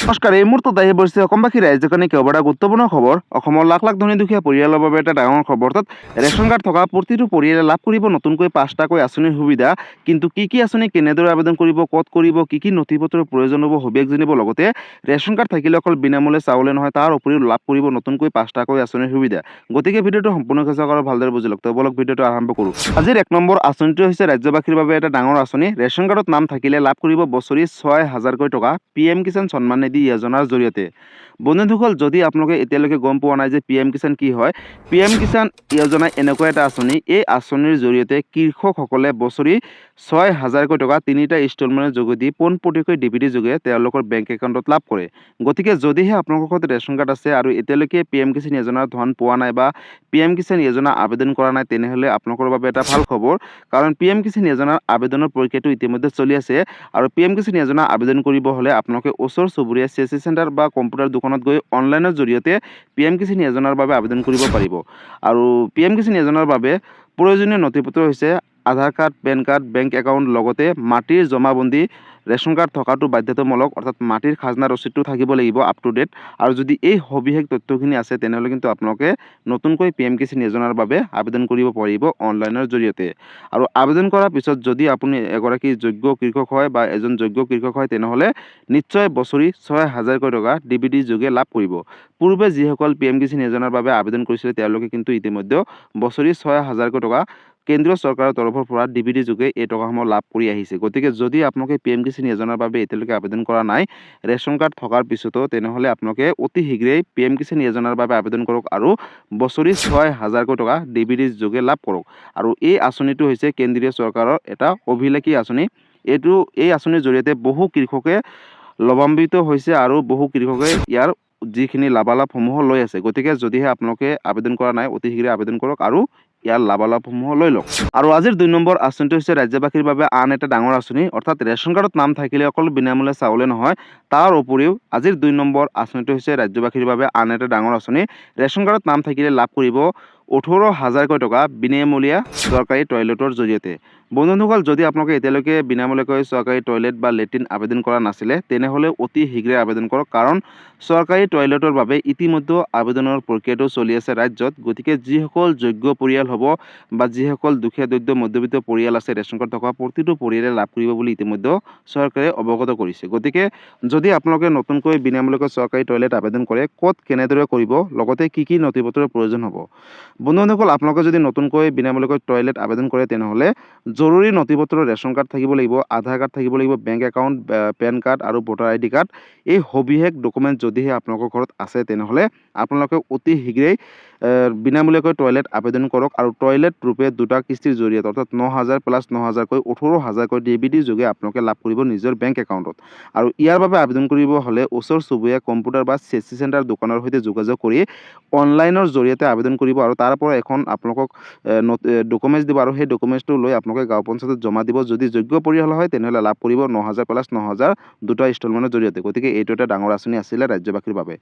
নমস্কাৰ, এই মুহূৰ্তত আহি পৰিছে অসমবাসী ৰাইজৰ কেইবাটা গুৰুত্বপূৰ্ণ খবৰ। অসমৰ লাখ লাখ ধনী দুখীয়া পৰিয়ালৰ বাবে এটা ডাঙৰ খবৰ। অৰ্থাৎ ৰেচন কাৰ্ড থকা প্ৰতিটো পৰিয়ালে লাভ কৰিব নতুনকৈ 5টাকৈ আঁচনিৰ সুবিধা। কিন্তু কি আঁচনি কেনেদৰে আবেদন কৰিব, ক'ত কৰিব, কি নথি পত্ৰৰ প্ৰয়োজন হ'ব, সবিশেষ জানিব। লগতে ৰেচন কাৰ্ড থাকিলে অকল বিনামূল্যে চাউলে নহয়, তাৰ উপৰিও লাভ কৰিব নতুনকৈ 5টাকৈ আঁচনিৰ সুবিধা। গতিকে ভিডিঅ'টো সম্পূৰ্ণ চেষ্টা কৰক, ভালদৰে বুজি লওক। বলক ভিডিঅ'টো আৰম্ভ কৰোঁ। আজিৰ 1 নম্বৰ আঁচনিটো হৈছে ৰাজ্যবাসীৰ বাবে এটা ডাঙৰ আঁচনি। ৰেচন কাৰ্ডত নাম থাকিলে লাভ কৰিব বছৰি 6,000কৈ টকা PM কিষাণ সন্মান নিধি যোজনাৰ জৰিয়তে। বন্ধুসকল, যদি আপোনালোকে এতিয়ালৈকে গম পোৱা নাই যে PM কিষাণ কি হয়, PM কিষাণ যোজনা এনেকুৱা এটা আঁচনি। এই আঁচনিৰ জৰিয়তে কৃষকসকলে বছৰি 6,000কৈ টকা 3টা ইনষ্টলমেণ্টৰ যোগেদি পোনপটীয়াকৈ DBT যোগে তেওঁলোকৰ বেংক একাউণ্টত লাভ কৰে। গতিকে যদিহে আপোনালোকৰ ঘৰত ৰেচন কাৰ্ড আছে আৰু এতিয়ালৈকে PM কিষাণ যোজনাৰ ধন পোৱা নাই বা PM কিষাণ যোজনা আবেদন কৰা নাই, তেনেহ'লে আপোনালোকৰ বাবে এটা ভাল খবৰ। কাৰণ PM কিষাণ যোজনাৰ আবেদনৰ প্ৰক্ৰিয়াটো ইতিমধ্যে চলি আছে। আৰু PM কিষাণ যোজনা আবেদন কৰিব হ'লে আপোনালোকে ওচৰ চুবুৰীয়া CSC চেণ্টাৰ বা কম্পিউটাৰ দোকানত গৈ অনলাইনৰ জৰিয়তে PM কিষাণ যোজনাৰ বাবে আবেদন কৰিব পাৰিব। আৰু PM কিষাণ যোজনাৰ বাবে প্ৰয়োজনীয় নথিপত্ৰ হৈছে Aadhaar card, pan card, bank account, লগতে মাটিৰ জমাবন্দী। ৰেচন কাৰ্ড থকাটো বাধ্যতামূলক, অৰ্থাৎ মাটিৰ খাজনা ৰচিদটো থাকিব লাগিব আপ টু ডেট। আৰু যদি এই সবিশেষ তথ্যখিনি আছে, তেনেহ'লে কিন্তু আপোনালোকে নতুনকৈ PM কিষাণ যোজনাৰ বাবে আবেদন কৰিব পাৰিব অনলাইনৰ জৰিয়তে। আৰু আবেদন কৰাৰ পিছত যদি আপুনি এগৰাকী যোগ্য কৃষক হয় বা এজন যোগ্য কৃষক হয়, তেনেহ'লে নিশ্চয় বছৰি 6,000কৈ টকা DBT যোগে লাভ কৰিব। পূৰ্বে যিসকল PM কিষাণ যোজনাৰ বাবে আবেদন কৰিছিলে, তেওঁলোকে কিন্তু ইতিমধ্যে বছৰি 6,000কৈ টকা কেন্দ্ৰীয় চৰকাৰৰ তৰফৰ পৰা DBT যোগে এই টকাসমূহ লাভ কৰি আহিছে। গতিকে যদি আপোনালোকে PM কিষাণ যোজনাৰ বাবে এতিয়ালৈকে আবেদন কৰা নাই ৰেচন কাৰ্ড থকাৰ পিছতো, তেনেহ'লে আপোনালোকে অতি শীঘ্ৰেই PM কিষাণ যোজনাৰ বাবে আবেদন কৰক আৰু বছৰি 6,000কৈ টকা DBT যোগে লাভ কৰক। আৰু এই আঁচনিটো হৈছে কেন্দ্ৰীয় চৰকাৰৰ এটা অভিলেখী আঁচনি। এই আঁচনিৰ জৰিয়তে বহু কৃষকে লাভান্বিত হৈছে আৰু বহু কৃষকে ইয়াৰ যিখিনি লাভালাভসমূহ লৈ আছে। গতিকে যদিহে আপোনালোকে আবেদন কৰা নাই, অতি শীঘ্ৰে আবেদন কৰক আৰু ইয়াৰ লাভালাভসমূহ লৈ লওক। আৰু আজিৰ 2 নম্বৰ আঁচনিটো হৈছে ৰাজ্যবাসীৰ বাবে আন এটা ডাঙৰ আঁচনি। অৰ্থাৎ ৰেচন কাৰ্ডত নাম থাকিলে অকল বিনামূল্যে চাউলে নহয়, তাৰ উপৰিও আজিৰ 2 নম্বৰ আঁচনিটো হৈছে ৰাজ্যবাসীৰ বাবে আন এটা ডাঙৰ আঁচনি। ৰেচন কাৰ্ডত নাম থাকিলে লাভ কৰিব 18,000কৈ টকা বিনামূলীয়া চৰকাৰী টয়লেটৰ জৰিয়তে। বন্ধুসকল, যদি আপোনালোকে এতিয়ালৈকে বিনামূলীয়াকৈ চৰকাৰী টয়লেট বা লেট্ৰিন আবেদন কৰা নাছিলে, তেনেহ'লে অতি শীঘ্ৰে আবেদন কৰক। কাৰণ চৰকাৰী টয়লেটৰ বাবে ইতিমধ্যে আবেদনৰ প্ৰক্ৰিয়াটো চলি আছে ৰাজ্যত। গতিকে যিসকল যোগ্য পৰিয়াল হ'ব বা যিসকল দুখীয়া দৰিদ্ৰ মধ্যবিত্ত পৰিয়াল আছে, ৰেচন কাৰ্ড থকা প্ৰতিটো পৰিয়ালে লাভ কৰিব বুলি ইতিমধ্যে চৰকাৰে অৱগত কৰিছে। গতিকে যদি আপোনালোকে নতুনকৈ বিনামূলীয়াকৈ চৰকাৰী টয়লেট আবেদন কৰে, ক'ত কেনেদৰে কৰিব, লগতে কি নথিপত্ৰৰ প্ৰয়োজন হ'ব। বন্ধুসকল, আপোনালোকে যদি নতুনকৈ বিনামূলীয়াকৈ টয়লেট আবেদন কৰে, তেনেহ'লে জৰুৰী নথিপত্ৰ ৰেচন কাৰ্ড থাকিব লাগিব, আধাৰ কাৰ্ড থাকিব লাগিব, বেংক একাউণ্ট, পেন কাৰ্ড আৰু ভোটাৰ ID কাৰ্ড। এই সবিশেষ ডকুমেণ্ট যদিহে আপোনালোকৰ ঘৰত আছে, তেনেহ'লে আপোনালোকে অতি শীঘ্ৰেই বিনামূলীয়াকৈ টয়লেট আবেদন কৰক। আৰু টয়লেট ৰূপে 2টা কিস্তিৰ জৰিয়তে, অৰ্থাৎ 9,000 প্লাছ 9,000কৈ 18,000কৈ DBT যোগে আপোনালোকে লাভ কৰিব নিজৰ বেংক একাউণ্টত। আৰু ইয়াৰ বাবে আবেদন কৰিব হ'লে ওচৰ চুবুৰীয়া কম্পিউটাৰ বা CSC চেণ্টাৰ দোকানৰ সৈতে যোগাযোগ কৰি অনলাইনৰ জৰিয়তে আবেদন কৰিব। আৰু তাৰ পৰা এখন আপোনালোকক ডকুমেণ্টছ দিব, আৰু সেই ডকুমেণ্টছটো লৈ আপোনালোকে গাঁও পঞ্চায়তত জমা দিব। যদি যোগ্য পৰিয়াল হয়, তেনেহ'লে লাভ কৰিব 9,000 প্লাছ 9,000 2টা ইনষ্টলমেণ্টৰ জৰিয়তে। গতিকে এইটো এটা ডাঙৰ আঁচনি আছিলে ৰাজ্যবাসীৰ বাবে।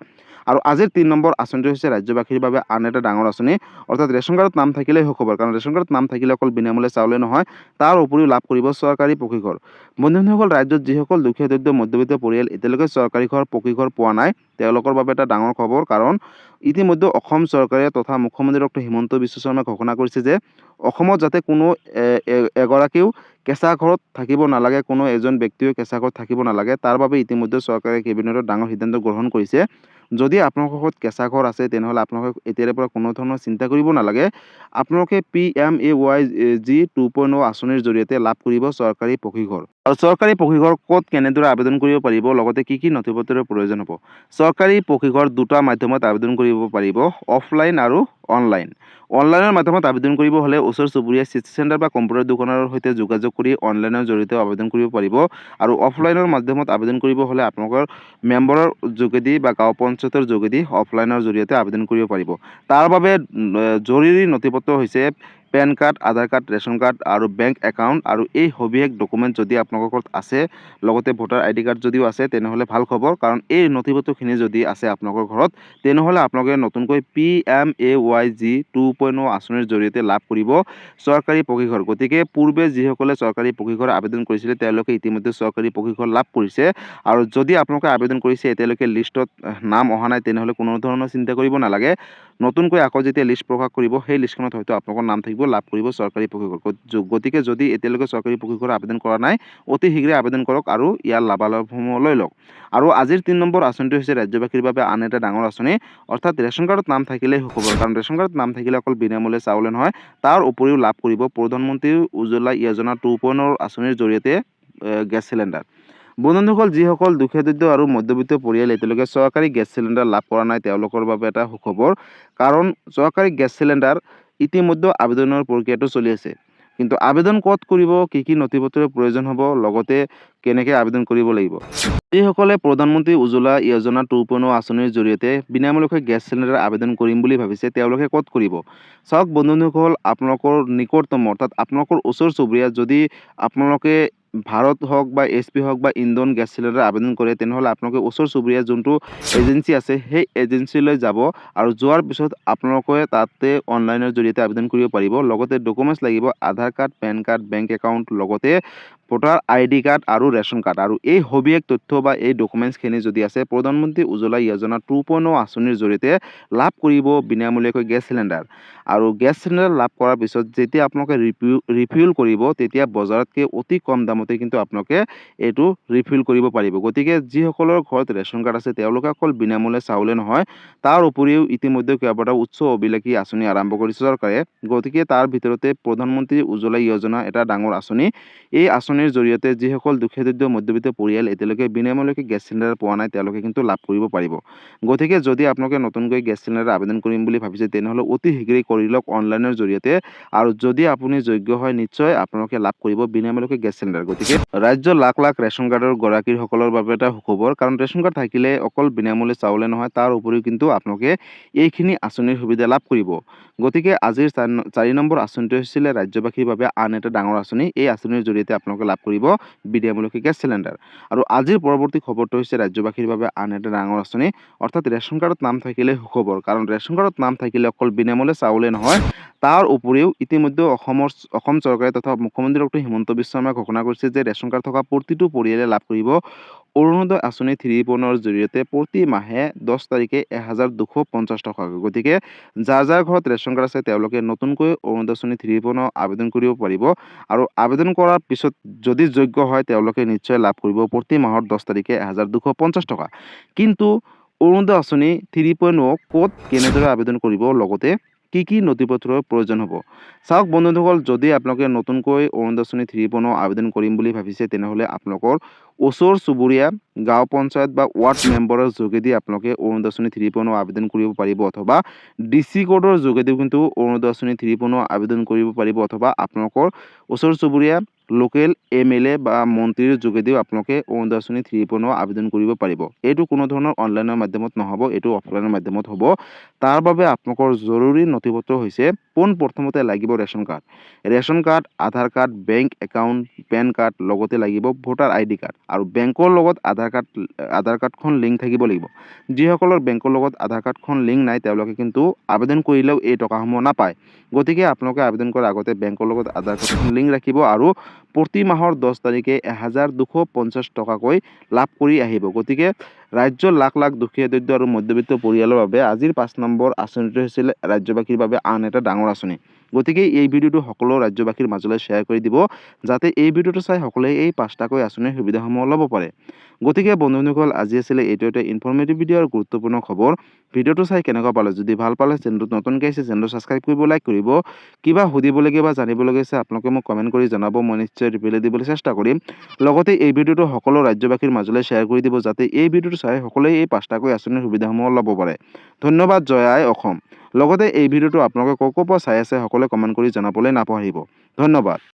আৰু আজিৰ 3 নম্বৰ আঁচনিটো হৈছে ৰাজ্যবাসীৰ বাবে আন এটা ডাঙৰ আঁচনি। অৰ্থাৎ ৰেচন কাৰ্ডত নাম থাকিলেই সুখবৰ, কাৰণ ৰেচন কাৰ্ডত নাম থাকিলে অকল বিনামূল্যে চাউলে নহয়, তাৰ উপৰিও লাভ কৰিব চৰকাৰী পকীঘৰ। বন্ধুসকল, ৰাজ্যত যিসকল দুখীয়া দৰিদ্ৰ মধ্যবিত্ত পৰিয়াল এতিয়ালৈকে চৰকাৰী পকীঘৰ পোৱা নাই, তেওঁলোকৰ বাবে এটা ডাঙৰ খবৰ। কাৰণ ইতিমধ্যে অসম চৰকাৰে তথা মুখ্যমন্ত্ৰী ডক্টৰ হিমন্ত বিশ্ব শৰ্মাই ঘোষণা কৰিছে যে অসমত যাতে কোনো এগৰাকীও কেঁচা ঘৰত থাকিব নালাগে, কোনো এজন ব্যক্তিও কেঁচা ঘৰত থাকিব নালাগে। তাৰ বাবে ইতিমধ্যে চৰকাৰে কেবিনেটত ডাঙৰ সিদ্ধান্ত গ্ৰহণ কৰিছে। যদি আপোনালোকৰ ঘৰত কেঁচা ঘৰ আছে, তেনেহ'লে আপোনালোকে এতিয়াৰে পৰা কোনো ধৰণৰ চিন্তা কৰিব নালাগে। আপোনালোকে PMAYG 2.0 আঁচনিৰ জৰিয়তে লাভ কৰিব চৰকাৰী পকীঘৰ। আৰু চৰকাৰী পকীঘৰ ক'ত কেনেদৰে আবেদন কৰিব পাৰিব, লগতে কি নথিপত্ৰৰ প্ৰয়োজন হ'ব। চৰকাৰী পকীঘৰ 2টা মাধ্যমত আবেদন কৰিব পাৰিব, অফলাইন আৰু অনলাইন। অনলাইনৰ মাধ্যমত আবেদন কৰিব হ'লে ওচৰ চুবুৰীয়া CSC চেণ্টাৰ বা কম্পিউটাৰ দোকানৰ সৈতে যোগাযোগ কৰি অনলাইনৰ জৰিয়তে আবেদন কৰিব পাৰিব। আৰু অফলাইনৰ মাধ্যমত আবেদন কৰিব হ'লে আপোনালোকৰ মেম্বাৰৰ যোগেদি বা গাঁও পঞ্চায়তৰ যোগেদি অফলাইনৰ জৰিয়তে আবেদন কৰিব পাৰিব। তাৰ বাবে জৰুৰী নথিপত্ৰ হৈছে PAN card, Aadhaar card, ration card আৰু বেংক একাউণ্ট আৰু এই সবিশেষ ডকুমেণ্ট যদি আপোনালোকৰ ঘৰত আছে, লগতে ভোটাৰ আইডি কাৰ্ড যদিও আছে তেনেহ'লে ভাল খবৰ, কাৰণ এই নথিপত্ৰখিনি যদি আছে আপোনালোকৰ ঘৰত তেনেহ'লে আপোনালোকে নতুনকৈ PMAYG 2.0 আঁচনিৰ জৰিয়তে লাভ কৰিব চৰকাৰী পকীঘৰ। গতিকে পূৰ্বে যিসকলে চৰকাৰী পকীঘৰ আবেদন কৰিছিলে তেওঁলোকে ইতিমধ্যে চৰকাৰী পকীঘৰ লাভ কৰিছে, আৰু যদি আপোনালোকে আবেদন কৰিছে এতিয়ালৈকে লিষ্টত নাম অহা নাই তেনেহ'লে কোনো ধৰণৰ চিন্তা কৰিব নালাগে। নতুনকৈ আকৌ যেতিয়া লিষ্ট প্ৰকাশ কৰিব সেই লিষ্টখনত হয়তো আপোনালোকৰ নাম থাকিব, লাভ কৰিব চৰকাৰী পকীঘৰ। গতিকে যদি এতিয়ালৈকে চৰকাৰী পকীঘৰ আবেদন কৰা নাই অতি শীঘ্ৰে আবেদন কৰক আৰু ইয়াৰ লাভালাভসমূহ লৈ লওক। আৰু আজিৰ 3 নম্বৰ আঁচনিটো হৈছে ৰাজ্যবাসীৰ বাবে আন এটা ডাঙৰ আঁচনি, অৰ্থাৎ ৰেচন কাৰ্ডত নাম থাকিলেই সুখবৰ, কাৰণ ৰেচন কাৰ্ডত নাম থাকিলে অকল বিনামূল্যে চাউলে নহয়, তাৰ উপৰিও লাভ কৰিব প্ৰধানমন্ত্ৰী উজ্জ্বলা যোজনা 2.0 আঁচনিৰ জৰিয়তে গেছ চিলিণ্ডাৰ। বন্ধুসকল, যিসকল দুখীয়া দৰিদ্ৰ আৰু মধ্যবিত্ত পৰিয়াল এতিয়ালৈকে চৰকাৰী গেছ চিলিণ্ডাৰ লাভ কৰা নাই তেওঁলোকৰ বাবে এটা সুখবৰ, কাৰণ চৰকাৰী গেছ চিলিণ্ডাৰ ইতিমধ্যে আবেদনৰ প্ৰক্ৰিয়াটো চলি আছে। কিন্তু আবেদন ক'ত কৰিব, কি নথিপত্ৰৰ প্ৰয়োজন হ'ব, লগতে কেনেকৈ আবেদন কৰিব লাগিব। যিসকলে প্ৰধানমন্ত্ৰী উজ্জ্বলা যোজনা 2.0 আঁচনিৰ জৰিয়তে বিনামূলীয়াকৈ গেছ চিলিণ্ডাৰ আবেদন কৰিম বুলি ভাবিছে তেওঁলোকে ক'ত কৰিব। চাওক বন্ধুসকল, আপোনালোকৰ নিকটতম অৰ্থাৎ আপোনালোকৰ ওচৰ চুবুৰীয়াত যদি আপোনালোকে ভাৰত হওক বা HP হওক বা ইন্ধন গেছ চিলিণ্ডাৰ আবেদন কৰে তেনেহ'লে আপোনালোকে ওচৰ চুবুৰীয়া যোনটো এজেঞ্চি আছে সেই এজেঞ্চিলৈ যাব, আৰু যোৱাৰ পিছত আপোনালোকে তাতে অনলাইনৰ জৰিয়তে আবেদন কৰিব পাৰিব। লগতে ডকুমেণ্টছ লাগিব Aadhaar card, pan card, bank account, লগতে ভোটাৰ আইডি কাৰ্ড আৰু ৰেচন কাৰ্ড, আৰু এই সবিশেষ তথ্য বা এই ডকুমেণ্টছখিনি যদি আছে প্ৰধানমন্ত্ৰী উজ্জ্বলা যোজনা 2.0 আঁচনিৰ জৰিয়তে লাভ কৰিব বিনামূলীয়াকৈ গেছ চিলিণ্ডাৰ। আৰু গেছ চিলিণ্ডাৰ লাভ কৰাৰ পিছত যেতিয়া আপোনালোকে ৰিফিল কৰিব তেতিয়া বজাৰতকৈ অতি কম দামতে কিন্তু আপোনালোকে এইটো ৰিফিল কৰিব পাৰিব। গতিকে যিসকলৰ ঘৰত ৰেচন কাৰ্ড আছে তেওঁলোকে অকল বিনামূল্যে চাউলে নহয়, তাৰ উপৰিও ইতিমধ্যে কেইবাটাও উচ্চ অভিলাষী আঁচনি আৰম্ভ কৰিছে চৰকাৰে। গতিকে তাৰ ভিতৰতে প্ৰধানমন্ত্ৰী উজ্জ্বলা যোজনা এটা ডাঙৰ আঁচনি। এই আঁচনিৰ জৰিয়তে যিসকল দুখীয়া দৰিদ্ৰ মধ্যবিত্ত পৰিয়াল এতিয়ালৈকে বিনামূলীয়াকৈ গেছ চিলিণ্ডাৰ পোৱা নাই তেওঁলোকে কিন্তু লাভ কৰিব পাৰিব। গতিকে যদি আপোনালোকে নতুনকৈ গেছ চিলিণ্ডাৰ আবেদন কৰিম বুলি ভাবিছে তেনেহ'লে অতি শীঘ্ৰেই কৰি লওক অনলাইনৰ জৰিয়তে, আৰু যদি আপুনি যোগ্য হয় নিশ্চয় আপোনালোকে লাভ কৰিব বিনামূলীয়াকৈ গেছ চিলিণ্ডাৰ। গতিকে ৰাজ্যৰ লাখ লাখ ৰেচন কাৰ্ডৰ গৰাকীসকলৰ বাবে এটা সুখবৰ, কাৰণ ৰেচন কাৰ্ড থাকিলে অকল বিনামূল্যে চাউলে নহয়, তাৰ উপৰিও কিন্তু আপোনালোকে এইখিনি আঁচনিৰ সুবিধা লাভ কৰিব। গতিকে আজিৰ 4 নম্বৰ আঁচনিটো হৈছিলে ৰাজ্যবাসীৰ বাবে আন এটা ডাঙৰ আঁচনি। এই আঁচনিৰ জৰিয়তে আপোনালোকে লাভ কৰিব বিনামূলীয়াকৈ গেছ চিলিণ্ডাৰ। আৰু আজিৰ পৰৱৰ্তী খবৰটো হৈছে ৰাজ্যবাসীৰ বাবে আন এটা ডাঙৰ আঁচনি, অৰ্থাৎ ৰেচন কাৰ্ডত নাম থাকিলে সুখবৰ, কাৰণ ৰেচন কাৰ্ডত নাম থাকিলে অকল বিনামূল্যে চাউলে নহয়, তাৰ উপৰিও ইতিমধ্যে অসম চৰকাৰে তথা মুখ্যমন্ত্ৰী ডক্টৰ হিমন্ত বিশ্ব শৰ্মাই ঘোষণা কৰিছে যে ৰেচন কাৰ্ড থকা প্ৰতিটো পৰিয়ালে লাভ কৰিব অৰুণোদয় আঁচনি 3.0 জৰিয়তে প্ৰতি মাহে 10 তাৰিখে 1250 টকাকৈ। গতিকে যাৰ যাৰ ঘৰত ৰেচন কাৰ্ড আছে তেওঁলোকে নতুনকৈ অৰুণোদয় আঁচনি 3.0 আবেদন কৰিব পাৰিব, আৰু আবেদন কৰাৰ পিছত যদি যোগ্য হয় তেওঁলোকে নিশ্চয় লাভ কৰিব প্ৰতি মাহৰ 10 তাৰিখে 1250 টকা। কিন্তু অৰুণোদয় আঁচনি 3.0 ক'ত কেনেদৰে আবেদন কৰিব, লগতে কি নথিপত্ৰৰ প্ৰয়োজন হ'ব। চাওক বন্ধুসকল, যদি আপোনালোকে নতুনকৈ অৰুণোদয় আঁচনি 3.0 আবেদন কৰিম বুলি ভাবিছে তেনেহ'লে আপোনালোকৰ ওচৰ চুবুৰীয়া গাঁও পঞ্চায়ত বা ৱাৰ্ড মেম্বাৰৰ যোগেদি আপোনালোকে অৰুণোদয় আঁচনি 3.0 আবেদন কৰিব পাৰিব, অথবা DC কোডৰ যোগেদিও কিন্তু অৰুণোদয় আঁচনি 3.0 আবেদন কৰিব পাৰিব, অথবা আপোনালোকৰ ওচৰ চুবুৰীয়া লোকেল MLA বা মন্ত্ৰীৰ যোগেদিও আপোনালোকে অৰুণোদয় আঁচনি 3.0 আবেদন কৰিব পাৰিব। এইটো কোনো ধৰণৰ অনলাইনৰ মাধ্যমত নহ'ব, এইটো অফলাইনৰ মাধ্যমত হ'ব। তাৰ বাবে আপোনালোকৰ জৰুৰী নথিপত্ৰ হৈছে পোনপ্ৰথমতে লাগিব ration card, Aadhaar card, bank account, pan card, লগতে লাগিব ভোটাৰ আইডি কাৰ্ড, আৰু বেংকৰ লগত আধাৰ কাৰ্ডখন লিংক থাকিব লাগিব। যিসকলৰ বেংকৰ লগত আধাৰ কাৰ্ডখন লিংক নাই তেওঁলোকে কিন্তু আবেদন কৰিলেও এই টকাসমূহ নাপায়। গতিকে আপোনালোকে আবেদন কৰাৰ আগতে বেংকৰ লগত আধাৰ কাৰ্ডখন লিংক ৰাখিব, আৰু প্ৰতি মাহৰ 10 তাৰিখে 1250 টকাকৈ লাভ কৰি আহিব। গতিকে ৰাজ্যৰ লাখ লাখ দুখীয়া দৰিদ্ৰ আৰু মধ্যবিত্ত পৰিয়ালৰ বাবে আজিৰ 5 নম্বৰ আঁচনিটো হৈছিল ৰাজ্যবাসীৰ বাবে আন এটা ডাঙৰ আঁচনি। গতিকে এই ভিডিঅ'টো সকলো ৰাজ্যবাসীৰ মাজলৈ শ্বেয়াৰ কৰি দিব, যাতে এই ভিডিঅ'টো চাই সকলোৱে এই 5টাকৈ আঁচনিৰ সুবিধাসমূহ ল'ব পাৰে। গতিকে বন্ধুসকল, আজি আছিলে এইটো এটা ইনফৰ্মেটিভ ভিডিঅ' আৰু গুৰুত্বপূৰ্ণ খবৰ। ভিডিঅ'টো চাই কেনেকুৱা পালে, যদি ভাল পালে চেনেলটোত নতুনকৈ আহিছে চেনেলটো ছাবস্ক্ৰাইব কৰিব, লাইক কৰিব। কিবা সুধিবলগীয়া বা জানিবলগীয়া আছে আপোনালোকে মোক কমেণ্ট কৰি জনাব, মই নিশ্চয় ৰিপ্লাই দিবলৈ চেষ্টা কৰিম। লগতে এই ভিডিঅ'টো সকলো ৰাজ্যবাসীৰ মাজলৈ শ্বেয়াৰ কৰি দিব, যাতে এই ভিডিঅ'টো চাই সকলোৱে এই 5টাকৈ আঁচনিৰ সুবিধাসমূহ ল'ব পাৰে। ধন্যবাদ। জয় আই অসম। লগতে এই ভিডিঅ'টো আপোনালোকে ক'ৰ পৰা চাই আছে সকলোৱে কমেণ্ট কৰি জনাবলৈ নাপাহৰিব। ধন্যবাদ।